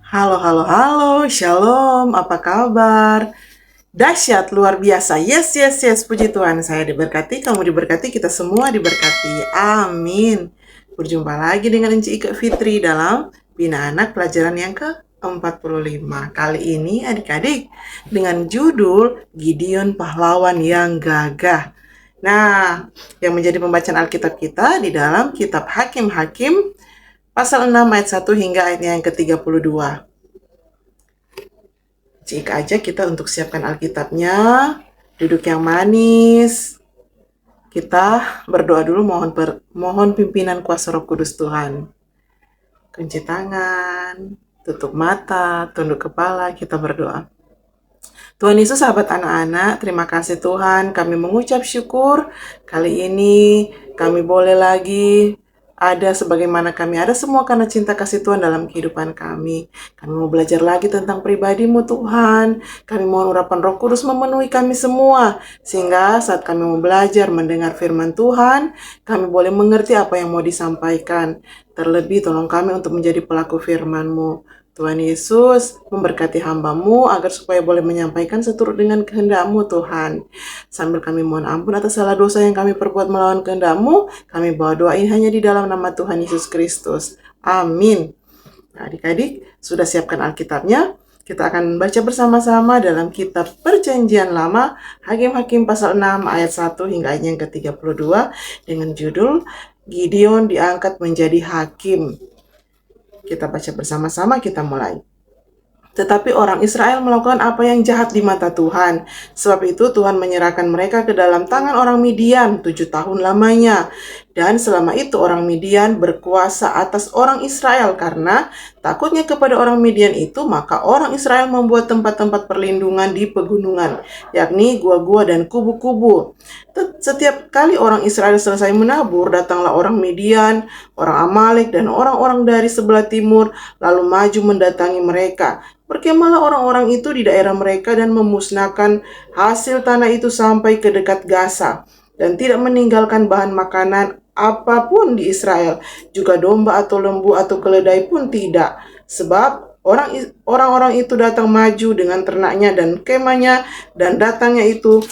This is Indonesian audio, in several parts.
Halo, halo, halo, shalom, apa kabar? Dahsyat, luar biasa, yes, yes, yes, puji Tuhan, saya diberkati, kamu diberkati, kita semua diberkati, amin. Berjumpa lagi dengan Enci Ika Fitri dalam Bina Anak pelajaran yang ke-45. Kali ini adik-adik dengan judul Gideon Pahlawan yang Gagah. Nah, yang menjadi pembacaan Alkitab kita di dalam kitab Hakim-Hakim pasal 6 ayat 1 hingga ayatnya yang ke-32. Jika aja kita untuk siapkan Alkitabnya, duduk yang manis. Kita berdoa dulu, mohon pimpinan kuasa Roh Kudus Tuhan. Kunci tangan, tutup mata, tunduk kepala, kita berdoa. Tuhan Yesus, sahabat anak-anak, terima kasih Tuhan, kami mengucap syukur. Kali ini kami boleh lagi ada sebagaimana kami ada semua karena cinta kasih Tuhan dalam kehidupan kami. Kami mau belajar lagi tentang pribadi-Mu Tuhan. Kami mohon urapan Roh Kudus memenuhi kami semua. Sehingga saat kami mau belajar mendengar firman Tuhan, kami boleh mengerti apa yang mau disampaikan. Terlebih tolong kami untuk menjadi pelaku firman-Mu. Tuhan Yesus memberkati hamba-Mu agar supaya boleh menyampaikan seturut dengan kehendak-Mu Tuhan. Sambil kami mohon ampun atas salah dosa yang kami perbuat melawan kehendak-Mu, kami bawa doa ini hanya di dalam nama Tuhan Yesus Kristus. Amin. Nah, adik-adik, sudah siapkan Alkitabnya? Kita akan baca bersama-sama dalam kitab Perjanjian Lama, Hakim-Hakim pasal 6 ayat 1 hingga ayat yang ke-32 dengan judul Gideon diangkat menjadi hakim. Kita baca bersama-sama, kita mulai. Tetapi orang Israel melakukan apa yang jahat di mata Tuhan. Sebab itu Tuhan menyerahkan mereka ke dalam tangan orang Midian 7 tahun lamanya. Dan selama itu orang Midian berkuasa atas orang Israel karena takutnya kepada orang Midian itu, maka orang Israel membuat tempat-tempat perlindungan di pegunungan, yakni gua-gua dan kubu-kubu. Setiap kali orang Israel selesai menabur, datanglah orang Midian, orang Amalek, dan orang-orang dari sebelah timur, lalu maju mendatangi mereka. Berkemahlah orang-orang itu di daerah mereka dan memusnahkan hasil tanah itu sampai ke dekat Gaza, dan tidak meninggalkan bahan makanan apapun di Israel, juga domba atau lembu atau keledai pun tidak. Sebab orang-orang itu datang maju dengan ternaknya dan kemahnya, dan datangnya itu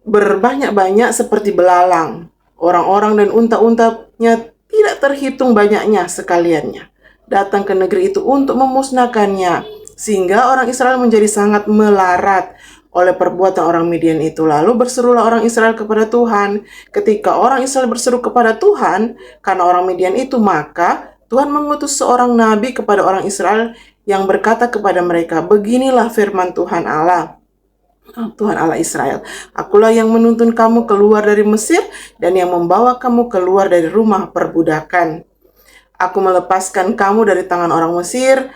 berbanyak-banyak seperti belalang. Orang-orang dan unta-untanya tidak terhitung banyaknya sekaliannya. Datang ke negeri itu untuk memusnahkannya, sehingga orang Israel menjadi sangat melarat oleh perbuatan orang Midian itu. Lalu berserulah orang Israel kepada Tuhan. Ketika orang Israel berseru kepada Tuhan karena orang Midian itu, maka Tuhan mengutus seorang nabi kepada orang Israel yang berkata kepada mereka, beginilah firman Tuhan Allah Israel, akulah yang menuntun kamu keluar dari Mesir dan yang membawa kamu keluar dari rumah perbudakan. Aku melepaskan kamu dari tangan orang Mesir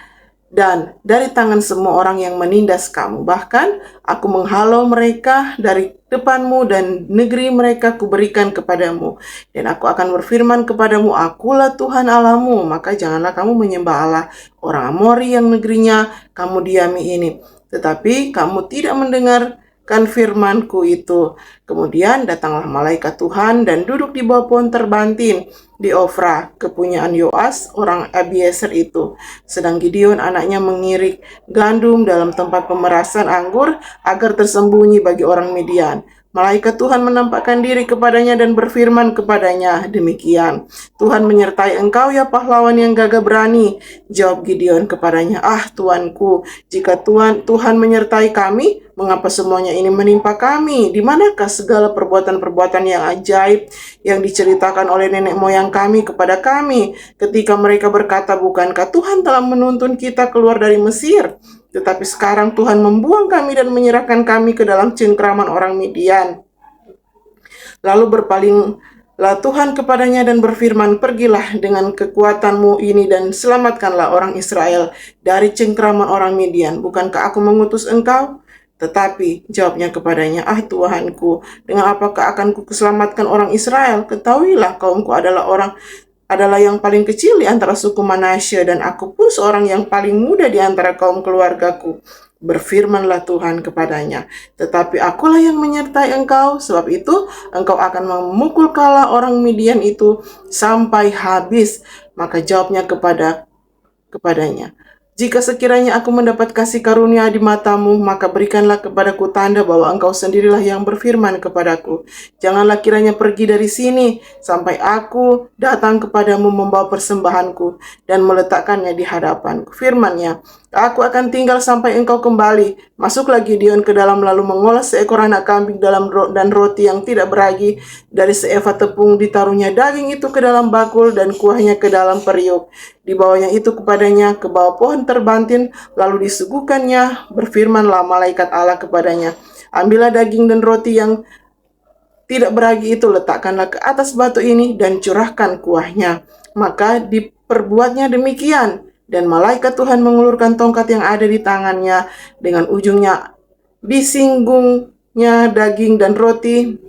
dan dari tangan semua orang yang menindas kamu. Bahkan aku menghalau mereka dari depanmu dan negeri mereka kuberikan kepadamu. Dan aku akan berfirman kepadamu, akulah Tuhan Allahmu, maka janganlah kamu menyembah Allah orang Amori yang negerinya kamu diami ini. Tetapi kamu tidak mendengarkan firmanku itu. Kemudian datanglah malaikat Tuhan dan duduk di bawah pohon terbantin di Ofra, kepunyaan Yoas orang Abiezer itu. Sedang Gideon anaknya mengirik gandum dalam tempat pemerasan anggur agar tersembunyi bagi orang Midian. Malaikat Tuhan menampakkan diri kepadanya dan berfirman kepadanya demikian, Tuhan menyertai engkau ya pahlawan yang gagah berani. Jawab Gideon kepadanya, Tuanku, jika Tuhan menyertai kami, mengapa semuanya ini menimpa kami? Di manakah segala perbuatan-perbuatan yang ajaib yang diceritakan oleh nenek moyang kami kepada kami ketika mereka berkata, bukankah Tuhan telah menuntun kita keluar dari Mesir? Tetapi sekarang Tuhan membuang kami dan menyerahkan kami ke dalam cengkraman orang Midian. Lalu berpalinglah Tuhan kepadanya dan berfirman, pergilah dengan kekuatanmu ini dan selamatkanlah orang Israel dari cengkraman orang Midian. Bukankah aku mengutus engkau? Tetapi jawabnya kepadanya, Tuhanku, dengan apakah akan kuselamatkan orang Israel? Ketahuilah kaumku adalah yang paling kecil di antara suku Manasye, dan aku pun seorang yang paling muda di antara kaum keluargaku. Berfirmanlah Tuhan kepadanya, tetapi akulah yang menyertai engkau, sebab itu engkau akan memukul kala orang Midian itu sampai habis. Maka jawabnya kepadanya, Jika sekiranya aku mendapat kasih karunia di matamu, maka berikanlah kepadaku tanda bahwa engkau sendirilah yang berfirman kepadaku. Janganlah kiranya pergi dari sini, sampai aku datang kepadamu membawa persembahanku dan meletakkannya di hadapanku. Firman-Nya, aku akan tinggal sampai engkau kembali. Masuklah Gideon ke dalam lalu mengolah seekor anak kambing dan roti yang tidak beragi. Dari seeva tepung ditaruhnya daging itu ke dalam bakul dan kuahnya ke dalam periuk. Dibawanya itu kepadanya ke bawah pohon terbantin, lalu disuguhkannya, berfirmanlah malaikat Allah kepadanya, ambillah daging dan roti yang tidak beragi itu, letakkanlah ke atas batu ini dan curahkan kuahnya. Maka diperbuatnya demikian, dan malaikat Tuhan mengulurkan tongkat yang ada di tangannya, dengan ujungnya disinggungnya daging dan roti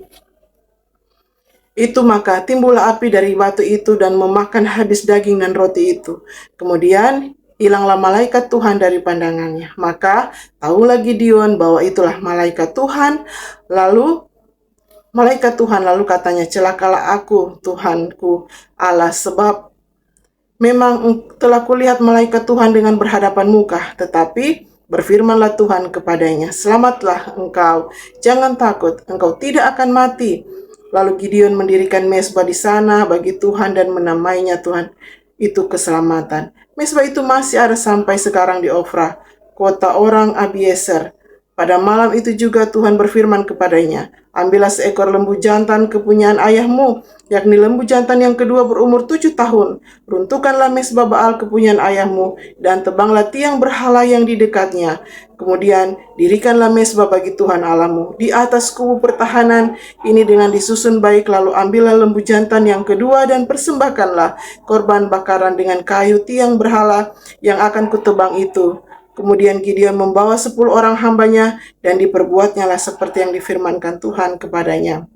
itu, maka timbullah api dari batu itu dan memakan habis daging dan roti itu. Kemudian hilanglah malaikat Tuhan dari pandangannya. Maka tahulah Gideon bahwa itulah malaikat Tuhan. Lalu katanya, celakalah aku, Tuhanku Allah, sebab memang telah kulihat malaikat Tuhan dengan berhadapan muka. Tetapi berfirmanlah Tuhan kepadanya, selamatlah engkau, jangan takut, engkau tidak akan mati. Lalu Gideon mendirikan mezbah di sana bagi Tuhan dan menamainya Tuhan itu keselamatan. Mezbah itu masih ada sampai sekarang di Ofra, kota orang Abiezer. Pada malam itu juga Tuhan berfirman kepadanya, ambillah seekor lembu jantan kepunyaan ayahmu, yakni lembu jantan yang kedua berumur 7 tahun. Runtuhkanlah mezbah Baal kepunyaan ayahmu, dan tebanglah tiang berhala yang di dekatnya. Kemudian dirikanlah mezbah bagi Tuhan Allahmu di atas kubu pertahanan ini dengan disusun baik. Lalu ambillah lembu jantan yang kedua dan persembahkanlah korban bakaran dengan kayu tiang berhala yang akan kutebang itu. Kemudian Gideon membawa 10 orang hambanya dan diperbuatnyalah seperti yang difirmankan Tuhan kepadanya.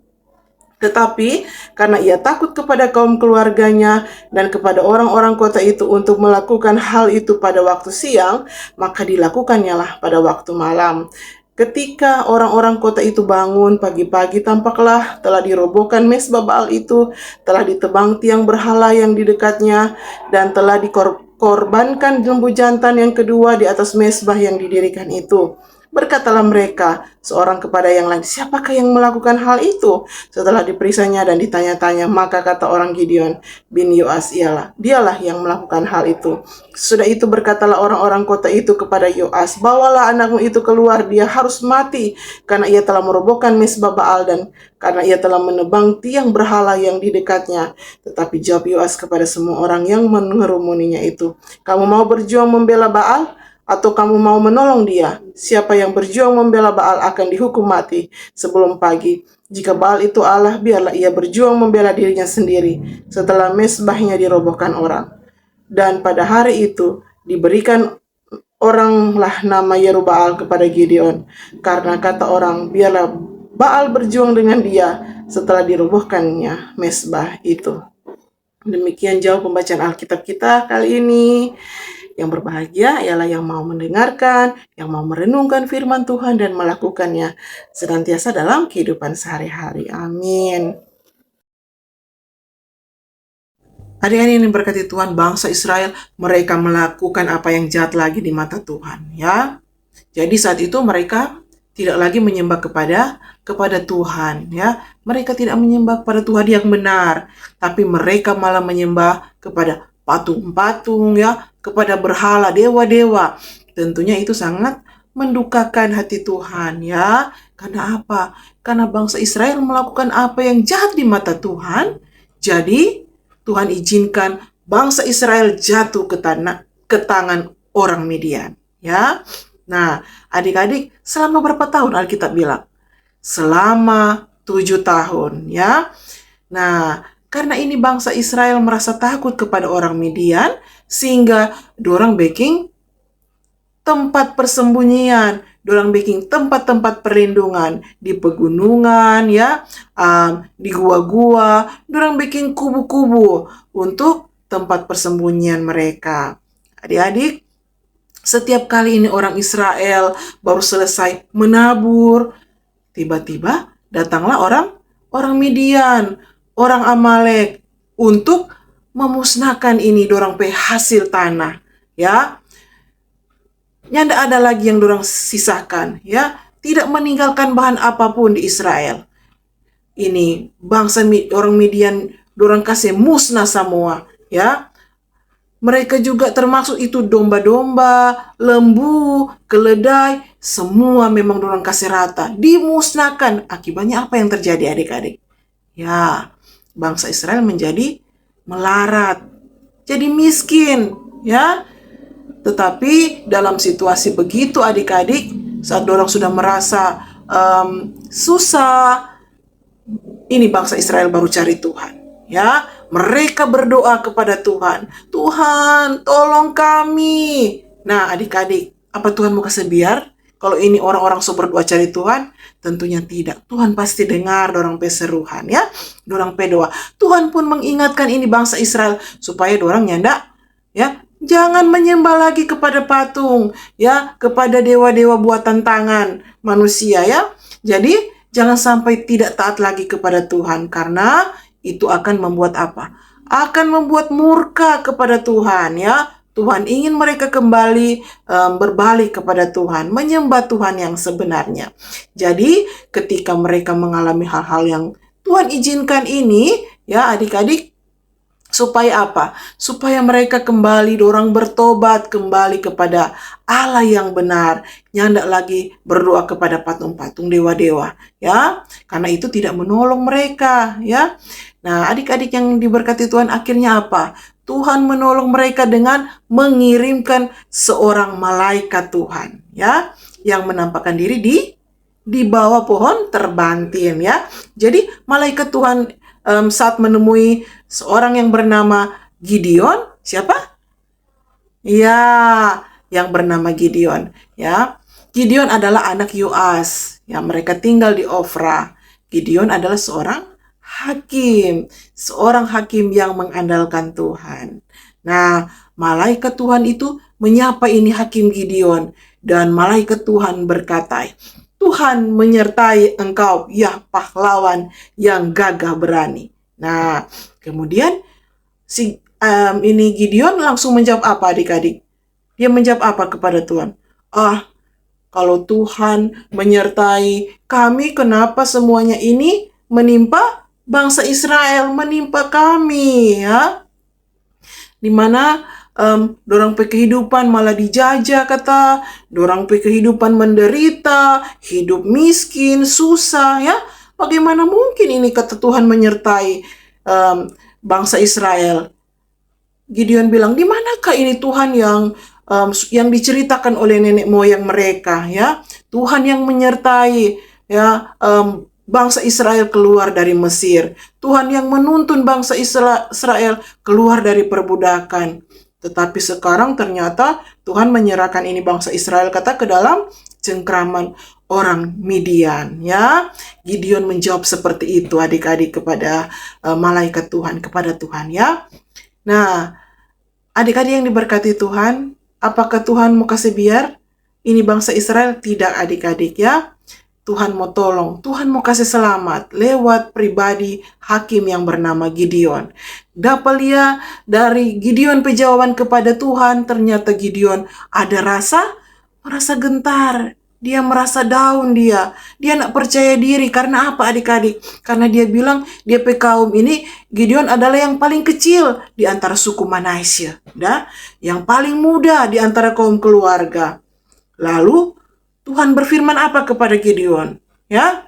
Tetapi karena ia takut kepada kaum keluarganya dan kepada orang-orang kota itu untuk melakukan hal itu pada waktu siang, maka dilakukannya pada waktu malam. Ketika orang-orang kota itu bangun pagi-pagi, tampaklah telah dirobohkan mezbah Baal itu, telah ditebang tiang berhala yang di dekatnya, dan telah dikorbankan lembu jantan yang kedua di atas mezbah yang didirikan itu. Berkatalah mereka seorang kepada yang lain, siapakah yang melakukan hal itu? Setelah diperiksa-nya dan ditanya-tanya, maka kata orang Gideon bin Yoas, dialah yang melakukan hal itu. Sudah itu berkatalah orang-orang kota itu kepada Yoas, bawalah anakmu itu keluar, dia harus mati, karena ia telah merobohkan mezbah Baal dan karena ia telah menebang tiang berhala yang di dekatnya. Tetapi jawab Yoas kepada semua orang yang mengerumuninya itu, kamu mau berjuang membela Baal? Atau kamu mau menolong dia? Siapa yang berjuang membela Baal akan dihukum mati sebelum pagi. Jika Baal itu Allah, biarlah ia berjuang membela dirinya sendiri setelah mezbahnya dirobohkan orang. Dan pada hari itu diberikan oranglah nama Yerubbaal kepada Gideon, karena kata orang, biarlah Baal berjuang dengan dia setelah dirobohkannya mezbah itu. Demikian jauh pembacaan Alkitab kita kali ini. Yang berbahagia ialah yang mau mendengarkan, yang mau merenungkan firman Tuhan dan melakukannya senantiasa dalam kehidupan sehari-hari. Amin. Hari-hari ini berkati Tuhan, bangsa Israel, mereka melakukan apa yang jahat lagi di mata Tuhan, ya. Jadi saat itu mereka tidak lagi menyembah kepada Tuhan, ya. Mereka tidak menyembah kepada Tuhan yang benar, tapi mereka malah menyembah kepada patung-patung, ya, kepada berhala, dewa-dewa. Tentunya itu sangat mendukakan hati Tuhan, ya. Karena apa? Karena bangsa Israel melakukan apa yang jahat di mata Tuhan. Jadi Tuhan izinkan bangsa Israel jatuh ke tangan orang Midian, ya. Nah, adik-adik, selama berapa tahun Alkitab bilang? Selama 7 tahun, ya. Nah, karena ini bangsa Israel merasa takut kepada orang Midian, sehingga dorang bikin tempat persembunyian, dorang bikin tempat-tempat perlindungan di pegunungan, ya, di gua-gua, dorang bikin kubu-kubu untuk tempat persembunyian mereka. Adik-adik, setiap kali ini orang Israel baru selesai menabur, tiba-tiba datanglah orang Midian, orang Amalek untuk memusnahkan ini dorang pe hasil tanah, ya. Nyanda ada lagi yang dorang sisakan, ya. Tidak meninggalkan bahan apapun di Israel. Ini bangsa orang Midian, dorang kasih musnah semua, ya. Mereka juga termasuk itu domba-domba, lembu, keledai, semua memang dorang kasih rata, dimusnahkan. Akibatnya apa yang terjadi adik-adik? Ya, bangsa Israel menjadi melarat, jadi miskin, ya. Tetapi dalam situasi begitu adik-adik, saat dorang sudah merasa susah, ini bangsa Israel baru cari Tuhan, ya. Mereka berdoa kepada Tuhan, Tuhan tolong kami. Nah adik-adik, apa Tuhan mau kasih biar? Kalau ini orang-orang so berdoa cari Tuhan? Tentunya tidak. Tuhan pasti dengar dorang peseruhan, ya. Dorang pedoa. Tuhan pun mengingatkan ini bangsa Israel supaya dorang nyanda, ya, jangan menyembah lagi kepada patung, ya, kepada dewa-dewa buatan tangan manusia, ya. Jadi jangan sampai tidak taat lagi kepada Tuhan, karena itu akan membuat apa? Akan membuat murka kepada Tuhan, ya. Tuhan ingin mereka kembali berbalik kepada Tuhan, menyembah Tuhan yang sebenarnya. Jadi ketika mereka mengalami hal-hal yang Tuhan izinkan ini, ya adik-adik, supaya apa? Supaya mereka kembali, dorang bertobat kembali kepada Allah yang benar. Nyandak lagi berdoa kepada patung-patung dewa-dewa, ya. Karena itu tidak menolong mereka, ya. Nah, adik-adik yang diberkati Tuhan, akhirnya apa? Tuhan menolong mereka dengan mengirimkan seorang malaikat Tuhan, ya, yang menampakkan diri di bawah pohon terbantin, ya. Jadi malaikat Tuhan saat menemui seorang yang bernama Gideon, siapa? Ya, yang bernama Gideon, ya. Gideon adalah anak Yoas, ya. Mereka tinggal di Ofra. Gideon adalah seorang hakim yang mengandalkan Tuhan. Nah, malaikat Tuhan itu menyapa ini hakim Gideon, dan malaikat Tuhan berkata, Tuhan menyertai engkau, ya pahlawan yang gagah berani. Nah, kemudian ini Gideon langsung menjawab apa adik-adik? Dia menjawab apa kepada Tuhan? Kalau Tuhan menyertai kami, kenapa semuanya ini menimpa bangsa Israel, menimpa kami, ya? Dimana dorang pe kehidupan malah dijajah, kata dorang pe kehidupan menderita, hidup miskin, susah, ya. Bagaimana mungkin ini kata Tuhan menyertai bangsa Israel? Gideon bilang, di manakah ini Tuhan yang diceritakan oleh nenek moyang mereka, ya? Tuhan yang menyertai, ya, bangsa Israel keluar dari Mesir. Tuhan yang menuntun bangsa Israel keluar dari perbudakan. Tetapi sekarang ternyata Tuhan menyerahkan ini bangsa Israel, kata, ke dalam cengkraman orang Midian, ya. Gideon menjawab seperti itu adik-adik kepada malaikat Tuhan, kepada Tuhan, ya. Nah, adik-adik yang diberkati Tuhan, apakah Tuhan mau kasih biar ini bangsa Israel? Tidak adik-adik, ya. Tuhan mau tolong, Tuhan mau kasih selamat lewat pribadi hakim yang bernama Gideon. Dapalia dari Gideon jawaban kepada Tuhan, ternyata Gideon ada merasa gentar. Dia merasa down, dia nak percaya diri. Karena apa adik-adik? Karena dia bilang dia kaum ini, Gideon adalah yang paling kecil di antara suku Manasye, yang paling muda di antara kaum keluarga. Lalu Tuhan berfirman apa kepada Gideon? Ya,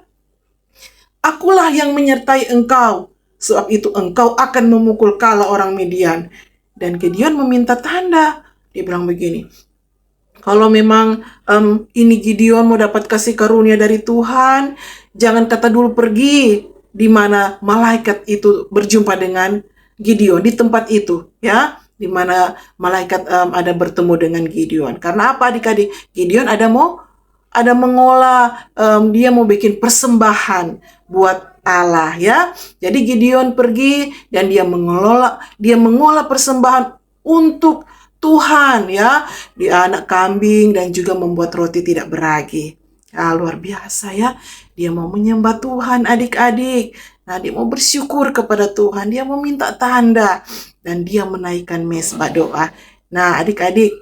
akulah yang menyertai engkau, sebab itu engkau akan memukul kala orang Midian. Dan Gideon meminta tanda. Dia bilang begini, kalau memang ini Gideon mau dapat kasih karunia dari Tuhan, jangan kata dulu pergi di mana malaikat itu berjumpa dengan Gideon, di tempat itu, ya, di mana malaikat ada bertemu dengan Gideon. Karena apa adik-adik? Gideon ada mengolah, dia mau bikin persembahan buat Allah, ya. Jadi Gideon pergi dan dia mengolah persembahan untuk Tuhan, ya. Dia anak kambing dan juga membuat roti tidak beragi. Luar biasa, ya. Dia mau menyembah Tuhan adik-adik. Nah, dia mau bersyukur kepada Tuhan, dia mau minta tanda, dan dia menaikkan mezbah doa. Nah, adik-adik,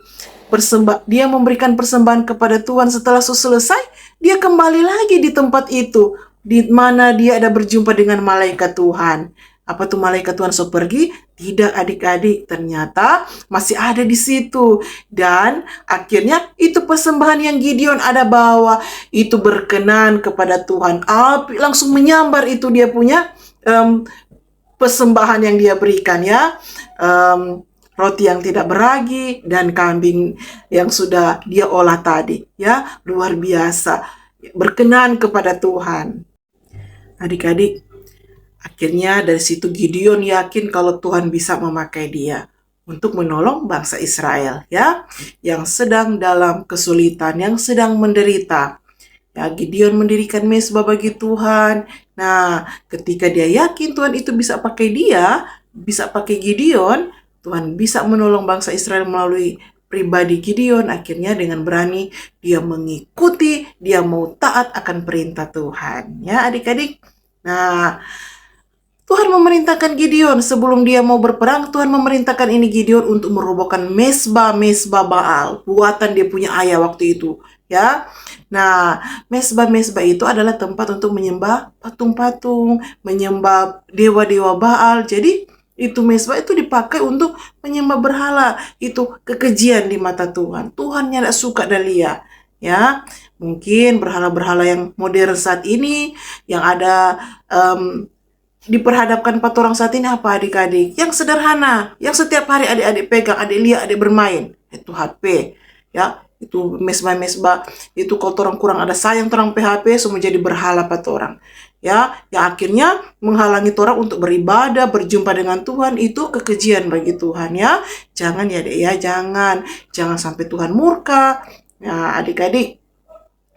dia memberikan persembahan kepada Tuhan. Setelah selesai, dia kembali lagi di tempat itu, di mana dia ada berjumpa dengan malaikat Tuhan. Apa tuh malaikat Tuhan pergi? Tidak adik-adik, ternyata masih ada di situ. Dan akhirnya itu persembahan yang Gideon ada bawa, itu berkenan kepada Tuhan. Api langsung menyambar itu dia punya persembahan yang dia berikan ya. Roti yang tidak beragi dan kambing yang sudah dia olah tadi ya, luar biasa, berkenan kepada Tuhan. Adik-adik, akhirnya dari situ Gideon yakin kalau Tuhan bisa memakai dia untuk menolong bangsa Israel ya, yang sedang dalam kesulitan, yang sedang menderita. Ya, Gideon mendirikan mezbah bagi Tuhan. Nah, ketika dia yakin Tuhan itu bisa pakai dia, bisa pakai Gideon, Tuhan bisa menolong bangsa Israel melalui pribadi Gideon. Akhirnya dengan berani dia mengikuti, dia mau taat akan perintah Tuhan. Ya adik-adik. Nah, Tuhan memerintahkan Gideon sebelum dia mau berperang, Tuhan memerintahkan ini Gideon untuk merobohkan mezbah Baal, buatan dia punya ayah waktu itu. Ya, nah mezbah itu adalah tempat untuk menyembah patung-patung, menyembah dewa-dewa Baal. Jadi itu mezbah itu dipakai untuk menyembah berhala. Itu kekejian di mata Tuhan. Tuhan tidak suka Dalia. Ya, mungkin berhala-berhala yang modern saat ini yang ada diperhadapkan 4 orang saat ini apa adik-adik? Yang sederhana, yang setiap hari adik-adik pegang, adik lihat, adik bermain. Itu HP, ya. Itu mezbah, itu kalau orang kurang ada sayang orang PHP, semua jadi berhala 4 orang. Ya, yang akhirnya menghalangi orang untuk beribadah, berjumpa dengan Tuhan. Itu kekejian bagi Tuhan ya. Jangan ya dek ya, jangan sampai Tuhan murka. Nah adik-adik,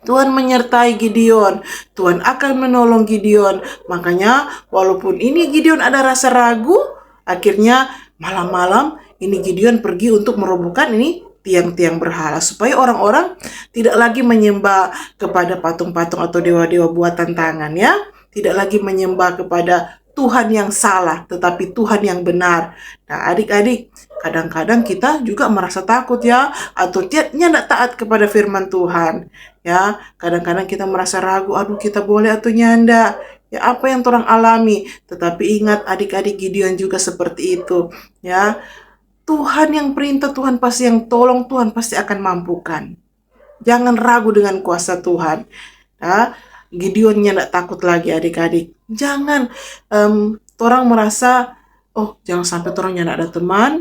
Tuhan menyertai Gideon. Tuhan akan menolong Gideon. Makanya walaupun ini Gideon ada rasa ragu, akhirnya malam-malam ini Gideon pergi untuk merobohkan ini tiang-tiang berhala. Supaya orang-orang tidak lagi menyembah kepada patung-patung atau dewa-dewa buatan tangan ya. Tidak lagi menyembah kepada Tuhan yang salah, tetapi Tuhan yang benar. Nah adik-adik, kadang-kadang kita juga merasa takut ya, atau tidak taat kepada firman Tuhan. Ya, kadang-kadang kita merasa ragu, aduh kita boleh atau nyanda. Ya, apa yang orang alami. Tetapi ingat adik-adik, Gideon juga seperti itu. Ya, Tuhan yang perintah, Tuhan pasti yang tolong, Tuhan pasti akan mampukan. Jangan ragu dengan kuasa Tuhan. Ya, Gideonnya tidak takut lagi adik-adik. Jangan orang merasa, oh jangan sampai orangnya tidak ada teman.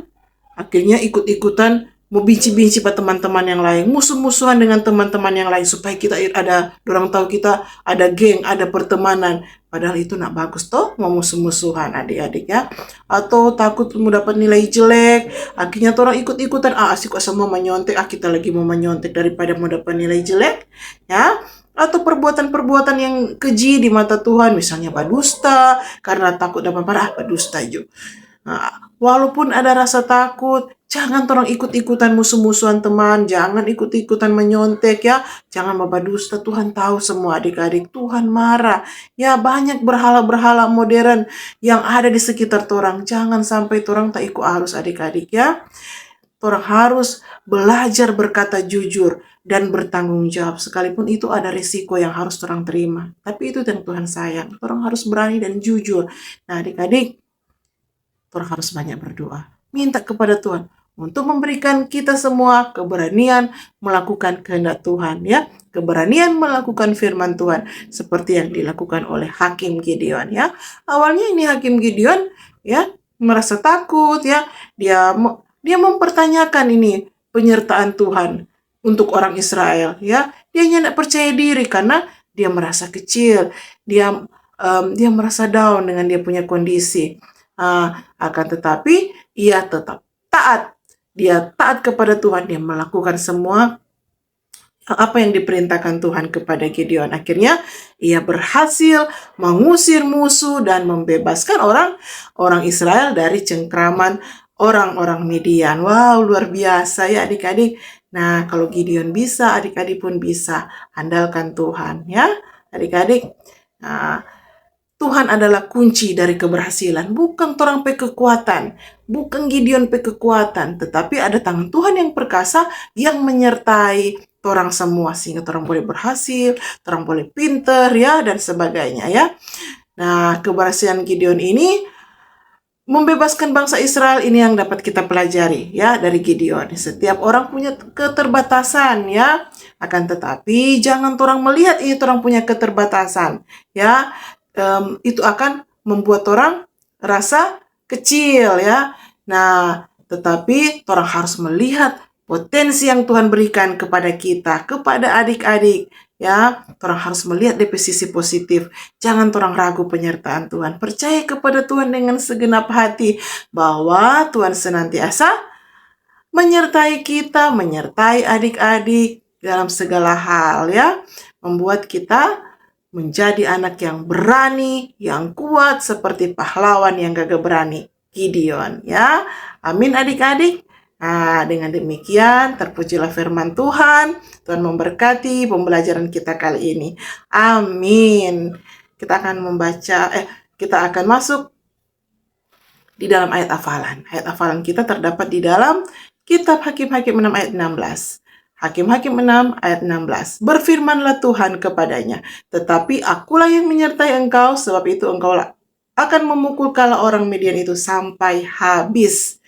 Akhirnya ikut-ikutan mau binci-binci pada teman-teman yang lain, musuh-musuhan dengan teman-teman yang lain, supaya kita ada, orang tahu kita ada geng, ada pertemanan. Padahal itu nak bagus toh, mau musuh-musuhan adik-adik ya. Atau takut mau dapat nilai jelek, akhirnya orang ikut-ikutan, asik kok semua menyontek, kita lagi mau menyontek daripada mau dapat nilai jelek ya. Atau perbuatan-perbuatan yang keji di mata Tuhan, misalnya berdusta, karena takut dapat marah, berdusta juga. Nah, walaupun ada rasa takut, jangan orang ikut-ikutan musuh-musuhan teman, jangan ikut-ikutan menyontek ya, jangan berdusta. Tuhan tahu semua adik-adik, Tuhan marah. Ya banyak berhala-berhala modern yang ada di sekitar orang, jangan sampai orang tak ikut arus adik-adik ya. Orang harus belajar berkata jujur dan bertanggung jawab, sekalipun itu ada risiko yang harus orang terima. Tapi itu yang Tuhan sayang, orang harus berani dan jujur. Nah adik-adik, orang harus banyak berdoa, minta kepada Tuhan untuk memberikan kita semua keberanian melakukan kehendak Tuhan ya, keberanian melakukan firman Tuhan seperti yang dilakukan oleh Hakim Gideon ya. Awalnya ini Hakim Gideon ya merasa takut ya, dia mempertanyakan ini penyertaan Tuhan untuk orang Israel ya. Dia tidak percaya diri karena dia merasa kecil, dia merasa down dengan dia punya kondisi. Akan tetapi ia tetap taat. Dia taat kepada Tuhan. Dia melakukan semua apa yang diperintahkan Tuhan kepada Gideon. Akhirnya ia berhasil mengusir musuh dan membebaskan orang Israel dari cengkraman orang-orang Midian. Wow, luar biasa ya adik-adik. Nah, kalau Gideon bisa, adik-adik pun bisa. Andalkan Tuhan ya adik-adik. Nah, Tuhan adalah kunci dari keberhasilan. Bukan torang pe kekuatan, bukan Gideon pe kekuatan, tetapi ada tangan Tuhan yang perkasa yang menyertai torang semua sehingga torang boleh berhasil, torang boleh pinter ya dan sebagainya ya. Nah, keberhasilan Gideon ini membebaskan bangsa Israel, ini yang dapat kita pelajari ya dari Gideon. Setiap orang punya keterbatasan ya. Akan tetapi jangan orang melihat ini orang punya keterbatasan ya. Itu akan membuat orang rasa kecil ya. Nah, tetapi orang harus melihat potensi yang Tuhan berikan kepada kita, kepada adik-adik ya. Orang harus melihat dari sisi positif. Jangan orang ragu penyertaan Tuhan. Percaya kepada Tuhan dengan segenap hati bahwa Tuhan senantiasa menyertai kita, menyertai adik-adik dalam segala hal ya. Membuat kita menjadi anak yang berani, yang kuat seperti pahlawan yang gagah berani, Gideon ya. Amin adik-adik. Nah, dengan demikian terpujilah firman Tuhan. Tuhan memberkati pembelajaran kita kali ini. Amin. Kita akan kita akan masuk di dalam ayat hafalan. Ayat hafalan kita terdapat di dalam Kitab Hakim-Hakim 6 ayat 16. Hakim-Hakim 6 ayat 16. Berfirmanlah Tuhan kepadanya, tetapi akulah yang menyertai engkau, sebab itu engkau akan memukul kala orang Midian itu sampai habis.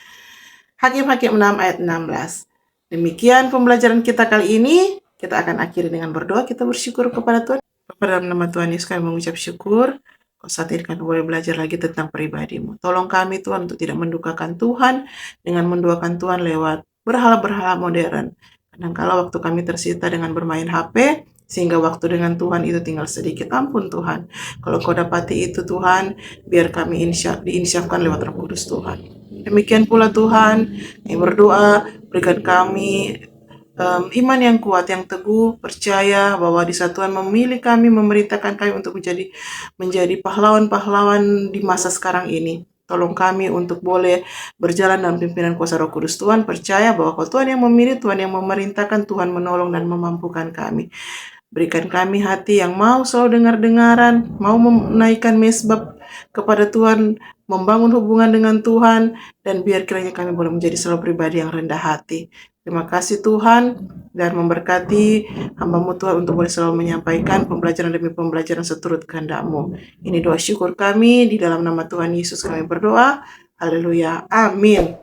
Hakim-Hakim 6 ayat 16. Demikian pembelajaran kita kali ini. Kita akan akhiri dengan berdoa. Kita bersyukur kepada Tuhan. Pada nama Tuhan Yesus kami mengucap syukur. Kau saat ini kami boleh belajar lagi tentang pribadimu. Tolong kami Tuhan untuk tidak mendukakan Tuhan dengan menduakan Tuhan lewat berhala-berhala modern. Kadang-kala waktu kami tersita dengan bermain HP, sehingga waktu dengan Tuhan itu tinggal sedikit. Ampun Tuhan. Kalau kau dapati itu Tuhan, biar kami diinsyafkan lewat Roh Kudus Tuhan. Demikian pula Tuhan, kami berdoa, berikan kami iman yang kuat, yang teguh, percaya bahwa di saat Tuhan memilih kami, memerintahkan kami untuk menjadi pahlawan-pahlawan di masa sekarang ini. Tolong kami untuk boleh berjalan dalam pimpinan kuasa Roh Kudus Tuhan, percaya bahwa Tuhan yang memilih, Tuhan yang memerintahkan, Tuhan menolong dan memampukan kami. Berikan kami hati yang mau selalu dengar-dengaran, mau menaikkan mesbab kepada Tuhan, membangun hubungan dengan Tuhan, dan biar kiranya kami boleh menjadi selalu pribadi yang rendah hati. Terima kasih Tuhan, dan memberkati hamba-Mu Tuhan untuk boleh selalu menyampaikan pembelajaran demi pembelajaran seturut kehendak-Mu. Ini doa syukur kami, di dalam nama Tuhan Yesus kami berdoa. Haleluya, amin.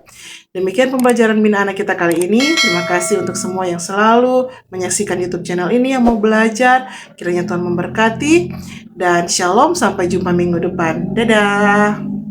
Demikian pembelajaran Bina Anak kita kali ini. Terima kasih untuk semua yang selalu menyaksikan YouTube channel ini, yang mau belajar. Kiranya Tuhan memberkati. Dan shalom, sampai jumpa minggu depan. Dadah.